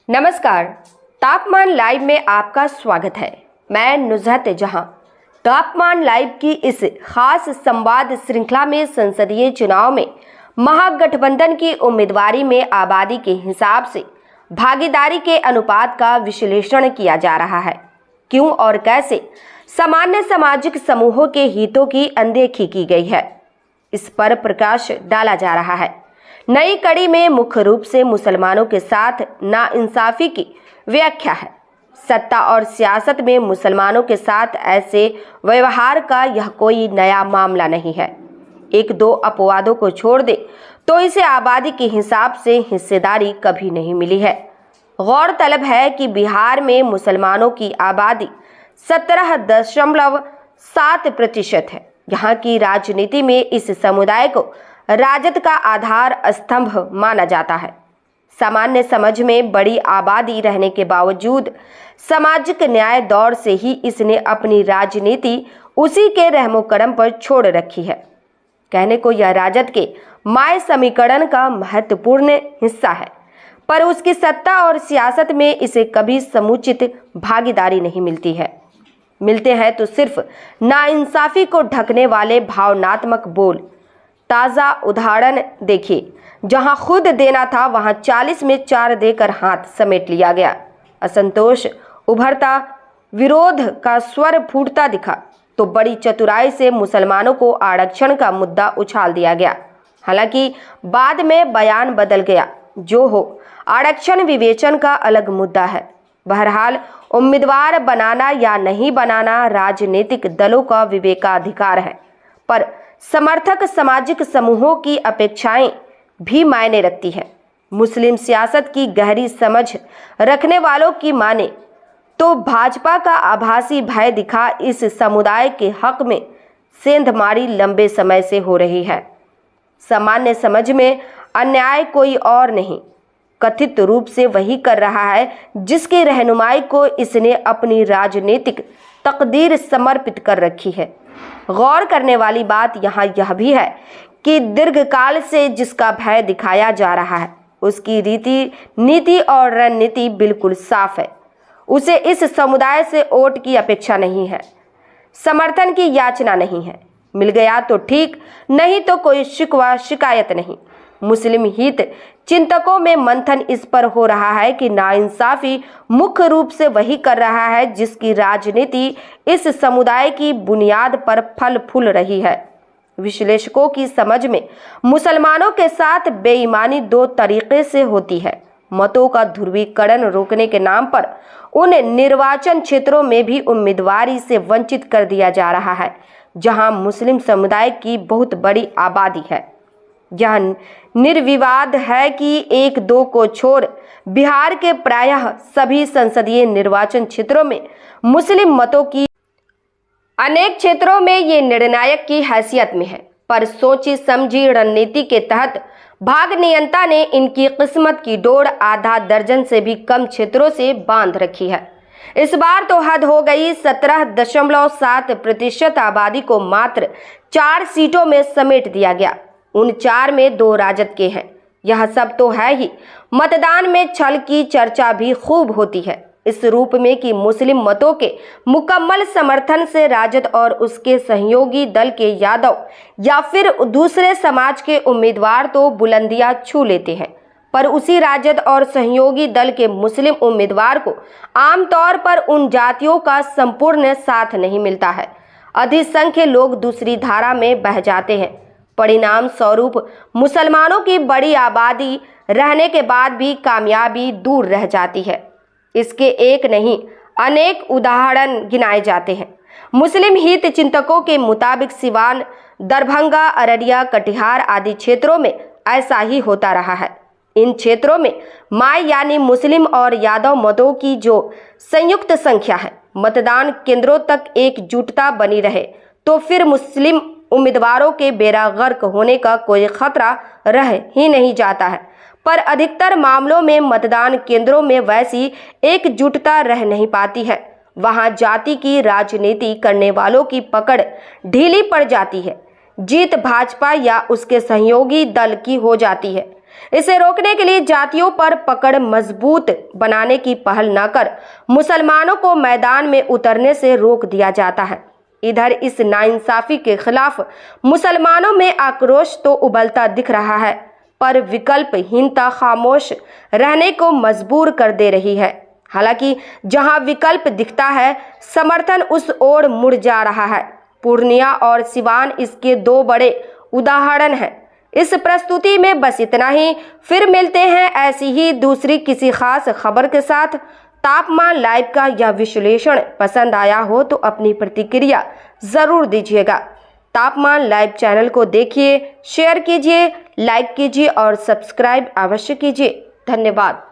नमस्कार, तापमान लाइव में आपका स्वागत है। मैं नुजहत जहां। तापमान लाइव की इस खास संवाद श्रृंखला में संसदीय चुनाव में महागठबंधन की उम्मीदवारी में आबादी के हिसाब से भागीदारी के अनुपात का विश्लेषण किया जा रहा है। क्यों और कैसे सामान्य सामाजिक समूहों के हितों की अनदेखी की गई है, इस पर प्रकाश डाला जा रहा है। नई कड़ी में मुख्य रूप से मुसलमानों के साथ नाइंसाफी की व्याख्या है। सत्ता और सियासत में मुसलमानों के साथ ऐसे व्यवहार का यह कोई नया मामला नहीं है। एक दो अपवादों को छोड़ दे तो इसे आबादी के हिसाब से हिस्सेदारी कभी नहीं मिली है। गौरतलब है कि बिहार में मुसलमानों की आबादी 17.7% है। यहाँ की राजनीति में इस समुदाय को राजद का आधार स्तंभ माना जाता है। सामान्य समझ में बड़ी आबादी रहने के बावजूद सामाजिक न्याय दौर से ही इसने अपनी राजनीति उसी के रहमो करम पर छोड़ रखी है। कहने को यह राजद के माय समीकरण का महत्वपूर्ण हिस्सा है, पर उसकी सत्ता और सियासत में इसे कभी समुचित भागीदारी नहीं मिलती है। मिलते हैं तो सिर्फ नाइंसाफी को ढकने वाले भावनात्मक बोल। ताज़ा उदाहरण देखिए, जहां खुद देना था वहां 40 में 4 देकर हाथ समेट लिया गया। असंतोष उभरता, विरोध का स्वर फूटता दिखा तो बड़ी चतुराई से मुसलमानों को आरक्षण का मुद्दा उछाल दिया गया। हालांकि बाद में बयान बदल गया। जो हो, आरक्षण विवेचन का अलग मुद्दा है। बहरहाल उम्मीदवार बनाना या नहीं बनाना राजनीतिक दलों का विवेकाधिकार है, पर समर्थक सामाजिक समूहों की अपेक्षाएं भी मायने रखती है। मुस्लिम सियासत की गहरी समझ रखने वालों की माने तो भाजपा का आभासी भय दिखा इस समुदाय के हक में सेंधमारी लंबे समय से हो रही है। सामान्य समझ में अन्याय कोई और नहीं, कथित रूप से वही कर रहा है जिसकी रहनुमाई को इसने अपनी राजनीतिक तकदीर समर्पित कर रखी है। गौर करने वाली बात यहाँ यह भी है कि दीर्घकाल से जिसका भय दिखाया जा रहा है उसकी रीति, नीति और रणनीति बिल्कुल साफ है। उसे इस समुदाय से वोट की अपेक्षा नहीं है, समर्थन की याचना नहीं है। मिल गया तो ठीक, नहीं तो कोई शिकवा शिकायत नहीं। मुस्लिम हित चिंतकों में मंथन इस पर हो रहा है कि नाइंसाफी मुख्य रूप से वही कर रहा है जिसकी राजनीति इस समुदाय की बुनियाद पर फल फूल रही है। विश्लेषकों की समझ में मुसलमानों के साथ बेईमानी 2 तरीके से होती है। मतों का ध्रुवीकरण रोकने के नाम पर उन निर्वाचन क्षेत्रों में भी उम्मीदवारी से वंचित कर दिया जा रहा है जहां मुस्लिम समुदाय की बहुत बड़ी आबादी है। यह निर्विवाद है कि 1-2 को छोड़ बिहार के प्रायः सभी संसदीय निर्वाचन क्षेत्रों में मुस्लिम मतों की अनेक क्षेत्रों में ये निर्णायक की हैसियत में है। पर सोची समझी रणनीति के तहत भाग नियंता ने इनकी किस्मत की डोर आधा दर्जन से भी कम क्षेत्रों से बांध रखी है। इस बार तो हद हो गई। 17.7% आबादी को मात्र 4 सीटों में समेट दिया गया। उन 4 में 2 राजद के हैं। यह सब तो है ही, मतदान में छल की चर्चा भी खूब होती है, इस रूप में कि मुस्लिम मतों के मुकम्मल समर्थन से राजद और उसके सहयोगी दल के यादव या फिर दूसरे समाज के उम्मीदवार तो बुलंदियां छू लेते हैं, पर उसी राजद और सहयोगी दल के मुस्लिम उम्मीदवार को आमतौर पर उन जातियों का संपूर्ण साथ नहीं मिलता है। अधिसंख्य लोग दूसरी धारा में बह जाते हैं। परिणाम स्वरूप मुसलमानों की बड़ी आबादी रहने के बाद भी कामयाबी दूर रह जाती है। इसके एक नहीं अनेक उदाहरण गिनाए जाते हैं। मुस्लिम हित चिंतकों के मुताबिक सिवान, दरभंगा, अररिया, कटिहार आदि क्षेत्रों में ऐसा ही होता रहा है। इन क्षेत्रों में माय यानी मुस्लिम और यादव मतों की जो संयुक्त संख्या है, मतदान केंद्रों तक एकजुटता बनी रहे तो फिर मुस्लिम उम्मीदवारों के बेड़ा गर्क होने का कोई खतरा रह ही नहीं जाता है। पर अधिकतर मामलों में मतदान केंद्रों में वैसी एकजुटता रह नहीं पाती है। वहां जाति की राजनीति करने वालों की पकड़ ढीली पड़ जाती है। जीत भाजपा या उसके सहयोगी दल की हो जाती है। इसे रोकने के लिए जातियों पर पकड़ मजबूत बनाने की पहल न कर मुसलमानों को मैदान में उतरने से रोक दिया जाता है। इधर इस नाइंसाफी के खिलाफ मुसलमानों में आक्रोश तो उबलता दिख रहा है, पर विकल्पहीनता खामोश रहने को मजबूर कर दे रही है। हालांकि जहां विकल्प दिखता है, समर्थन उस ओर मुड़ जा रहा है। पूर्णिया और सिवान इसके दो बड़े उदाहरण हैं। इस प्रस्तुति में बस इतना ही। फिर मिलते हैं ऐसी ही दूसरी किसी खास खबर के साथ। तापमान लाइव का यह विश्लेषण पसंद आया हो तो अपनी प्रतिक्रिया जरूर दीजिएगा। तापमान लाइव चैनल को देखिए, शेयर कीजिए, लाइक कीजिए और सब्सक्राइब अवश्य कीजिए। धन्यवाद।